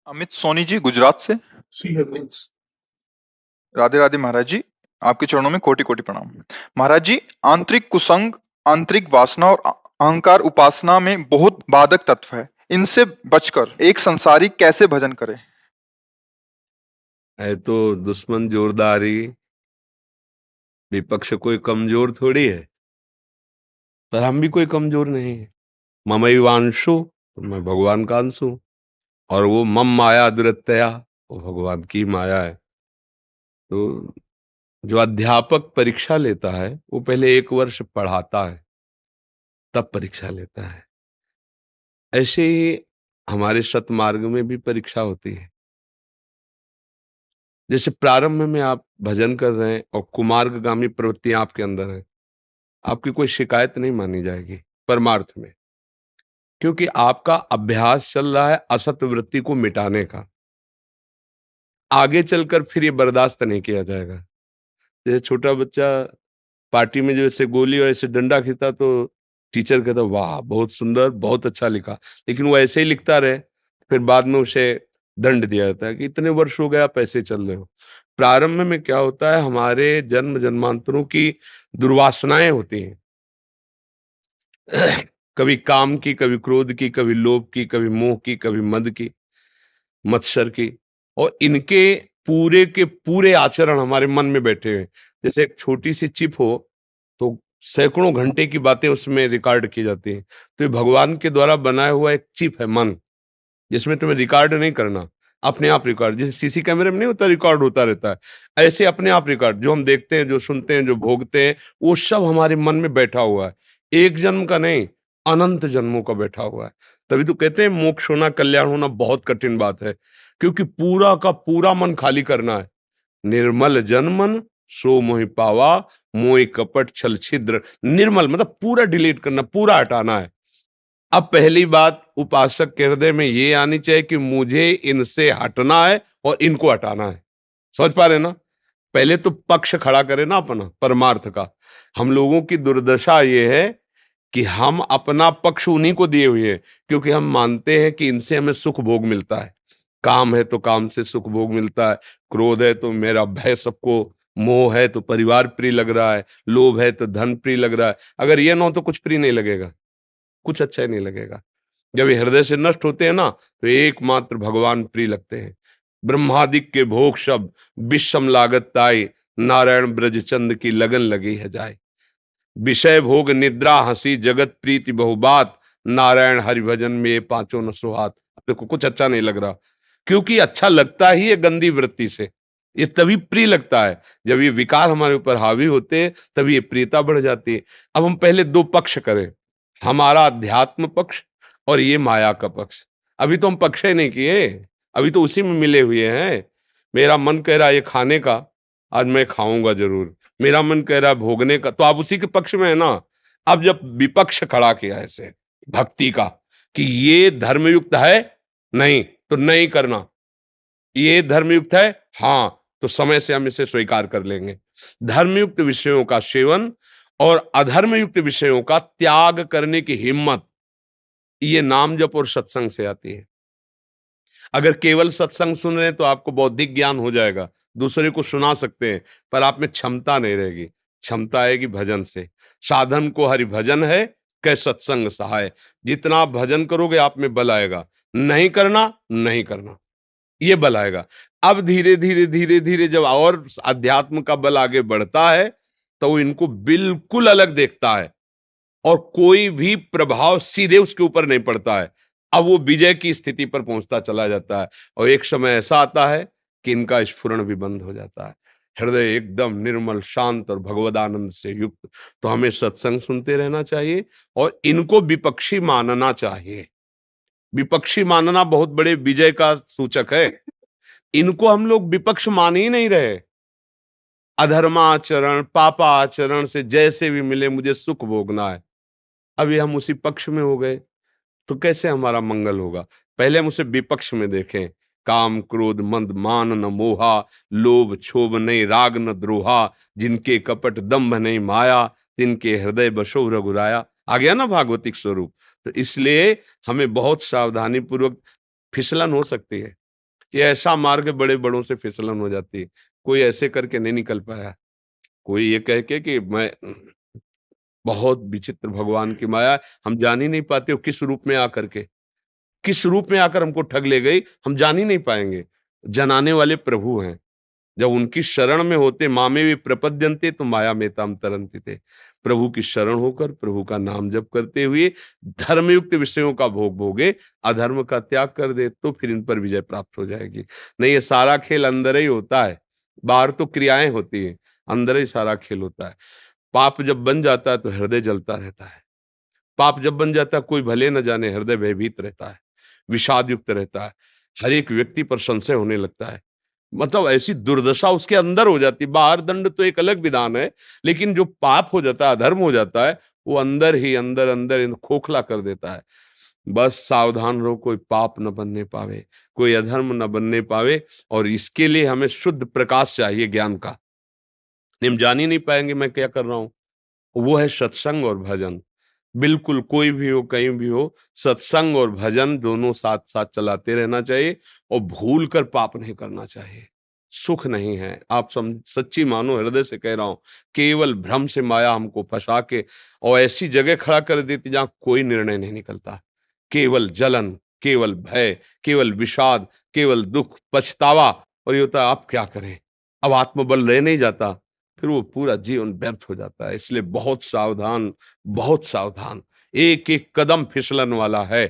अमित सोनी जी गुजरात से। सी है मीन्स। राधे राधे महाराज जी। आपके चरणों में कोटि कोटि प्रणाम। महाराज जी, आंतरिक कुसंग, आंतरिक वासना और अहंकार उपासना में बहुत बाधक तत्व है। इनसे बचकर एक संसारी कैसे भजन करे? है तो दुश्मन जोरदारी, विपक्ष कोई कमजोर थोड़ी है, पर हम भी कोई कमजोर नहीं है। ममैवांशु, तो मैं भगवान का अंश हूं, और वो मम माया दुरत्यया, वो भगवान की माया है। तो जो अध्यापक परीक्षा लेता है वो पहले 1 वर्ष पढ़ाता है, तब परीक्षा लेता है। ऐसे ही हमारे सतमार्ग में भी परीक्षा होती है। जैसे प्रारंभ में आप भजन कर रहे हैं और कुमार्गगामी प्रवृत्तियां आपके अंदर है, आपकी कोई शिकायत नहीं मानी जाएगी परमार्थ में, क्योंकि आपका अभ्यास चल रहा है असत वृत्ति को मिटाने का। आगे चलकर फिर ये बर्दाश्त नहीं किया जाएगा। जैसे छोटा बच्चा पार्टी में जो ऐसे गोली और ऐसे डंडा खींचता, तो टीचर कहता वाह बहुत सुंदर, बहुत अच्छा लिखा, लेकिन वो ऐसे ही लिखता रहे, फिर बाद में उसे दंड दिया जाता है कि इतने वर्ष हो गए आप ऐसे चल रहे हो। प्रारंभ में क्या होता है, हमारे जन्म जन्मांतरों की दुर्वासनाएं होती हैं। कभी काम की, कभी क्रोध की, कभी लोभ की, कभी मोह की, कभी मद की, मत्सर की, और इनके पूरे के पूरे आचरण हमारे मन में बैठे हुए। जैसे एक छोटी सी चिप हो तो सैकड़ों घंटे की बातें उसमें रिकॉर्ड की जाती हैं। तो ये भगवान के द्वारा बनाया हुआ एक चिप है मन, जिसमें तुम्हें रिकॉर्ड नहीं करना, अपने आप रिकॉर्ड, जैसे सीसी कैमरे में नहीं होता, रिकॉर्ड होता रहता है, ऐसे अपने आप रिकॉर्ड, जो हम देखते हैं, जो सुनते हैं, जो भोगते हैं, वो सब हमारे मन में बैठा हुआ है। एक जन्म का नहीं, अनंत जन्मों का बैठा हुआ है। तभी तो कहते हैं मोक्ष होना, कल्याण होना बहुत कठिन बात है, क्योंकि पूरा का पूरा मन खाली करना है। निर्मल जन मन सो मोहि पावा, मोहि कपट छल छिद्र। निर्मल मतलब पूरा डिलीट करना, पूरा हटाना है। अब पहली बात उपासक के हृदय में ये आनी चाहिए कि मुझे इनसे हटना है और इनको हटाना है। समझ पा रहे ना? पहले तो पक्ष खड़ा करें ना अपना परमार्थ का। हम लोगों की दुर्दशा ये है कि हम अपना पक्ष उन्हीं को दिए हुए हैं, क्योंकि हम मानते हैं कि इनसे हमें सुख भोग मिलता है। काम है तो काम से सुख भोग मिलता है, क्रोध है तो मेरा भय सबको, मोह है तो परिवार प्रिय लग रहा है, लोभ है तो धन प्रिय लग रहा है। अगर ये ना हो तो कुछ प्रिय नहीं लगेगा, कुछ अच्छा ही नहीं लगेगा। जब ये हृदय से नष्ट होते हैं ना, तो एकमात्र भगवान प्रिय लगते हैं। ब्रह्मादिक के भोग शब्द विषम लागत ताई, नारायण ब्रजचंद की लगन लगी है जाए। विषय भोग निद्रा हंसी जगत प्रीति बहुबात, नारायण हरिभजन में ये पांचों न सुहात। देखो कुछ अच्छा नहीं लग रहा, क्योंकि अच्छा लगता ही है गंदी वृत्ति से। ये तभी प्रिय लगता है, जब ये विकार हमारे ऊपर हावी होते हैं, तभी ये प्रियता बढ़ जाती है। अब हम पहले दो पक्ष करें, हमारा अध्यात्म पक्ष और ये माया का पक्ष। अभी तो हम पक्ष ही नहीं किए, अभी तो उसी में मिले हुए हैं। मेरा मन कह रहा है ये खाने का, आज मैं खाऊंगा जरूर। मेरा मन कह रहा है भोगने का, तो आप उसी के पक्ष में है ना। अब जब विपक्ष खड़ा किया ऐसे भक्ति का कि ये धर्मयुक्त है, नहीं तो नहीं करना, ये धर्मयुक्त है, हाँ तो समय से हम इसे स्वीकार कर लेंगे। धर्मयुक्त विषयों का सेवन और अधर्मयुक्त विषयों का त्याग करने की हिम्मत, ये नाम जप और सत्संग से आती है। अगर केवल सत्संग सुन रहे हैं तो आपको बौद्धिक ज्ञान हो जाएगा, दूसरे को सुना सकते हैं, पर आप में क्षमता नहीं रहेगी। क्षमता आएगी भजन से। साधन को हरि भजन है, कै सत्संग सहाय। जितना आप भजन करोगे आप में बल आएगा, नहीं करना नहीं करना, ये बल आएगा। अब धीरे धीरे धीरे धीरे जब और अध्यात्म का बल आगे बढ़ता है, तो वो इनको बिल्कुल अलग देखता है, और कोई भी प्रभाव सीधे उसके ऊपर नहीं पड़ता है। अब वो विजय की स्थिति पर पहुंचता चला जाता है, और एक समय ऐसा आता है कि इनका स्फुरण भी बंद हो जाता है। हृदय एकदम निर्मल शांत और भगवदानंद से युक्त। तो हमें सत्संग सुनते रहना चाहिए और इनको विपक्षी मानना चाहिए। विपक्षी मानना बहुत बड़े विजय का सूचक है। इनको हम लोग विपक्ष मान ही नहीं रहे। अधर्माचरण पापाचरण से जैसे भी मिले मुझे सुख भोगना है, अभी हम उसी पक्ष में हो गए, तो कैसे हमारा मंगल होगा? पहले हम उसे विपक्ष में देखें। काम क्रोध मंद मान न मोहा, लोभ क्षोभ नहीं राग न द्रोहा, जिनके कपट दंभ नहीं माया, तिनके हृदय बसो रघुराया। आ गया ना भागवतिक स्वरूप। तो इसलिए हमें बहुत सावधानी पूर्वक, फिसलन हो सकती है, कि ऐसा मार्ग बड़े बड़ों से फिसलन हो जाती है। कोई ऐसे करके नहीं निकल पाया। कोई ये कह के कि मैं बहुत विचित्र भगवान की माया, हम जान ही नहीं पाते वो किस रूप में आकर के, किस रूप में आकर हमको ठग ले गई, हम जान ही नहीं पाएँगे। जनाने वाले प्रभु हैं। जब उनकी शरण में होते, मामे वे प्रपद्यन्ते तो माया में ताम तरन्ति थे। प्रभु की शरण होकर प्रभु का नाम जप करते हुए धर्मयुक्त विषयों का भोग भोगे, अधर्म का त्याग कर दे तो फिर इन पर विजय प्राप्त हो जाएगी। नहीं, ये सारा खेल अंदर ही होता है। बाहर तो क्रियाएं होती हैं, अंदर ही सारा खेल होता है। पाप जब बन जाता है तो हृदय जलता रहता है। पाप जब बन जाता है, कोई भले न जाने हृदय भयभीत रहता है, विषाद युक्त रहता है। हर एक व्यक्ति पर संशय होने लगता है। मतलब ऐसी दुर्दशा उसके अंदर हो जाती है। बाहर दंड तो एक अलग विधान है, लेकिन जो पाप हो जाता है, अधर्म हो जाता है, वो अंदर ही अंदर अंदर खोखला कर देता है। बस सावधान रहो, कोई पाप न बनने पावे, कोई अधर्म न बनने पावे। और इसके लिए हमें शुद्ध प्रकाश चाहिए ज्ञान का। हम जान ही नहीं पाएंगे मैं क्या कर रहा हूं। वो है सत्संग और भजन। बिल्कुल कोई भी हो, कहीं भी हो, सत्संग और भजन दोनों साथ साथ चलाते रहना चाहिए और भूल कर पाप नहीं करना चाहिए। सुख नहीं है, आप सच्ची मानो, हृदय से कह रहा हूं। केवल भ्रम से माया हमको फंसा के और ऐसी जगह खड़ा कर देती जहां कोई निर्णय नहीं निकलता। केवल जलन, केवल भय, केवल विषाद, केवल दुख, पछतावा। और ये होता है अब क्या करें, अब आत्मबल रह नहीं जाता, फिर वो पूरा जीवन व्यर्थ हो जाता है। इसलिए बहुत सावधान, बहुत सावधान। एक एक कदम फिसलन वाला है।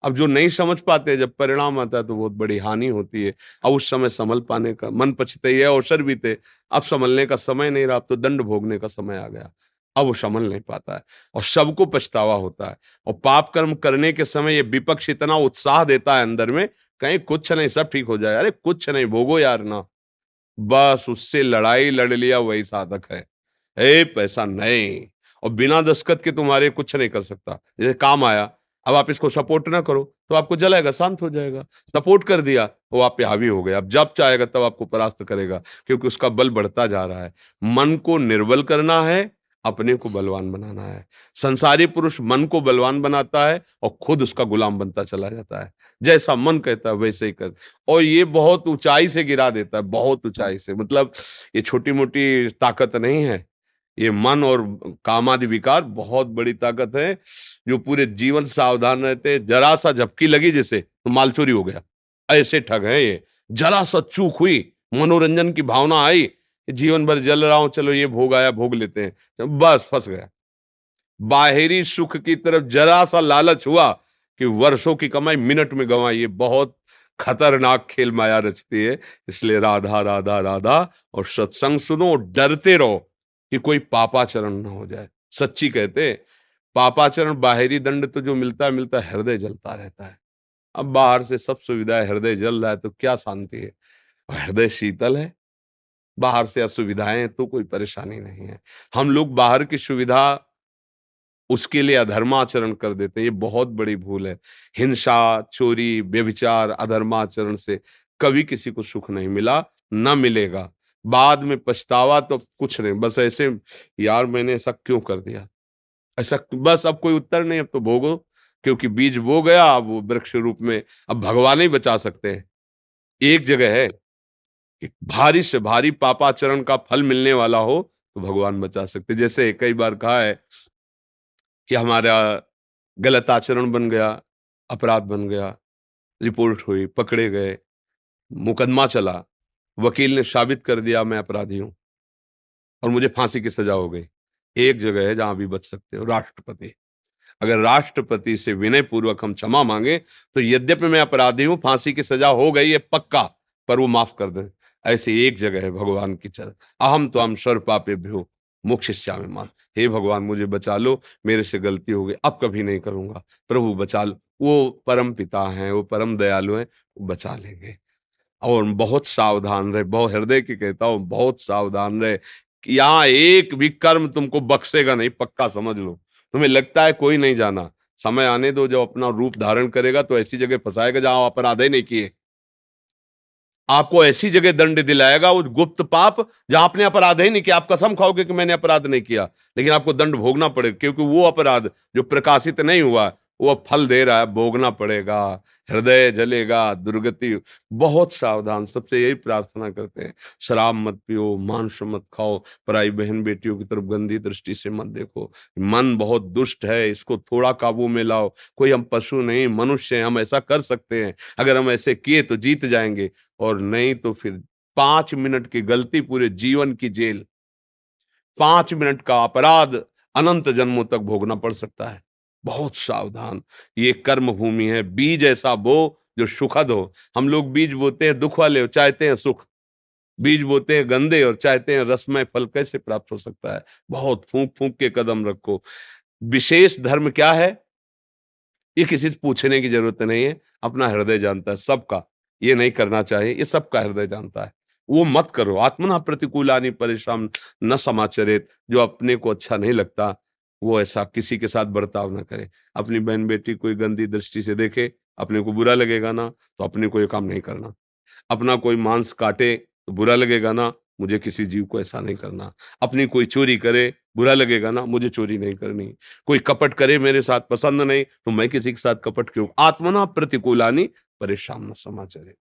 अब जो नहीं समझ पाते, जब परिणाम आता है तो बहुत बड़ी हानि होती है। अब उस समय संभल पाने का मन पछते, अवसर बीते, अब संभलने का समय नहीं रहा, अब तो दंड भोगने का समय आ गया। अब वो संभल नहीं पाता है और सबको पछतावा होता है। और पाप कर्म करने के समय ये विपक्ष इतना उत्साह देता है अंदर में, कहीं कुछ नहीं, सब ठीक हो जाए। अरे कुछ नहीं, भोगो यार ना। बस उससे लड़ाई लड़ लिया वही साधक है। ए पैसा नहीं, और बिना दस्तखत के तुम्हारे कुछ नहीं कर सकता। जैसे काम आया, अब आप इसको सपोर्ट ना करो तो आपको जलाएगा, शांत हो जाएगा। सपोर्ट कर दिया, वो आप पे हावी हो गया। अब जब चाहेगा तब आपको परास्त करेगा, क्योंकि उसका बल बढ़ता जा रहा है। मन को निर्बल करना है, अपने को बलवान बनाना है। संसारी पुरुष मन को बलवान बनाता है और खुद उसका गुलाम बनता चला जाता है। जैसा मन कहता है वैसे ही कर, और ये बहुत ऊंचाई से गिरा देता है, बहुत ऊंचाई से। मतलब ये छोटी मोटी ताकत नहीं है। ये मन और कामादि विकार बहुत बड़ी ताकत है, जो पूरे जीवन सावधान रहते। जरा सा झपकी लगी जैसे तो माल चोरी हो गया, ऐसे ठग है ये। जरा सा चूक हुई, मनोरंजन की भावना आई, जीवन भर जल रहा हूं, चलो ये भोग आया भोग लेते हैं, बस फंस गया। बाहरी सुख की तरफ जरा सा लालच हुआ कि वर्षों की कमाई मिनट में गंवाई। ये बहुत खतरनाक खेल माया रचती है। इसलिए राधा राधा राधा और सत्संग सुनो, डरते रहो कि कोई पापाचरण न हो जाए। सच्ची कहते, पापाचरण बाहरी दंड तो जो मिलता है मिलता है, हृदय जलता रहता है। अब बाहर से सब सुविधा है, हृदय जल रहा है तो क्या शांति है। और हृदय शीतल है, बाहर से असुविधाएं हैं तो कोई परेशानी नहीं है। हम लोग बाहर की सुविधा उसके लिए अधर्माचरण कर देते हैं, ये बहुत बड़ी भूल है। हिंसा, चोरी, व्यभिचार, अधर्माचरण से कभी किसी को सुख नहीं मिला, ना मिलेगा। बाद में पछतावा तो कुछ नहीं, बस ऐसे यार मैंने ऐसा क्यों कर दिया, ऐसा बस। अब कोई उत्तर नहीं, अब तो भोगो, क्योंकि बीज बो गया, अब वो वृक्ष रूप में अब भगवान ही बचा सकते हैं। एक जगह है कि भारी से भारी पापाचरण का फल मिलने वाला हो तो भगवान बचा सकते। जैसे कई बार कहा है कि हमारा गलत आचरण बन गया, अपराध बन गया, रिपोर्ट हुई, पकड़े गए, मुकदमा चला, वकील ने साबित कर दिया मैं अपराधी हूं और मुझे फांसी की सजा हो गई। एक जगह है जहां भी बच सकते हो, राष्ट्रपति। अगर राष्ट्रपति से विनय पूर्वक हम क्षमा मांगे तो यद्यपि मैं अपराधी हूं, फांसी की सजा हो गई है पक्का, पर वो माफ कर दे। ऐसे एक जगह है भगवान की चरण, अहम तो हम सर्व पापेभ्यो मोक्षयिष्यामि मां। हे भगवान मुझे बचा लो, मेरे से गलती हो गई, अब कभी नहीं करूंगा, प्रभु बचा लो। वो परम पिता हैं, वो परम दयालु हैं, वो बचा लेंगे। और बहुत सावधान रहे, बहुत हृदय की कहता हूं, बहुत सावधान रहे। कि यहाँ एक भी कर्म तुमको बख्शेगा नहीं, पक्का समझ लो। तुम्हें लगता है कोई नहीं जाना, समय आने दो, जब अपना रूप धारण करेगा तो ऐसी जगह फंसाएगा जहां अपराध ही नहीं किए। आपको ऐसी जगह दंड दिलाएगा, वो गुप्त पाप जहां आपने अपराध ही नहीं किया। आप कसम खाओगे कि मैंने अपराध नहीं किया, लेकिन आपको दंड भोगना पड़ेगा, क्योंकि वो अपराध जो प्रकाशित नहीं हुआ वो अब फल दे रहा है, भोगना पड़ेगा, हृदय जलेगा, दुर्गति। बहुत सावधान, सबसे यही प्रार्थना करते हैं, शराब मत पियो, मांस मत खाओ, पराई बहन बेटियों की तरफ गंदी दृष्टि से मत देखो। मन बहुत दुष्ट है, इसको थोड़ा काबू में लाओ। कोई हम पशु नहीं, मनुष्य हैं, हम ऐसा कर सकते हैं। अगर हम ऐसे किए तो जीत जाएंगे, और नहीं तो फिर 5 मिनट की गलती पूरे जीवन की जेल, 5 मिनट का अपराध अनंत जन्मों तक भोगना पड़ सकता है। बहुत सावधान, ये कर्म भूमि है। बीज ऐसा बो जो सुखद हो। हम लोग बीज बोते हैं दुख वाले, और चाहते हैं सुख। बीज बोते हैं गंदे और चाहते हैं रसमय फल, कैसे प्राप्त हो सकता है? बहुत फूंक फूंक के कदम रखो। विशेष धर्म क्या है, ये किसी से पूछने की जरूरत नहीं है, अपना हृदय जानता है सबका। ये नहीं करना चाहिए, ये सबका हृदय जानता है। वो मत करो। आत्मना प्रतिकूलानि परेशान न समाचरेत। जो अपने को अच्छा नहीं लगता, वो ऐसा किसी के साथ बर्ताव ना करे। अपनी बहन बेटी कोई गंदी दृष्टि से देखे, अपने को बुरा लगेगा ना, तो अपने को ये काम नहीं करना। अपना कोई मांस काटे तो बुरा लगेगा ना, मुझे किसी जीव को ऐसा नहीं करना। अपनी कोई चोरी करे, बुरा लगेगा ना, मुझे चोरी नहीं करनी। कोई कपट करे, मेरे साथ पसंद नहीं, तो मैं किसी के साथ कपट क्यों? आत्मना प्रतिकूलानि परेशान न समाचरे।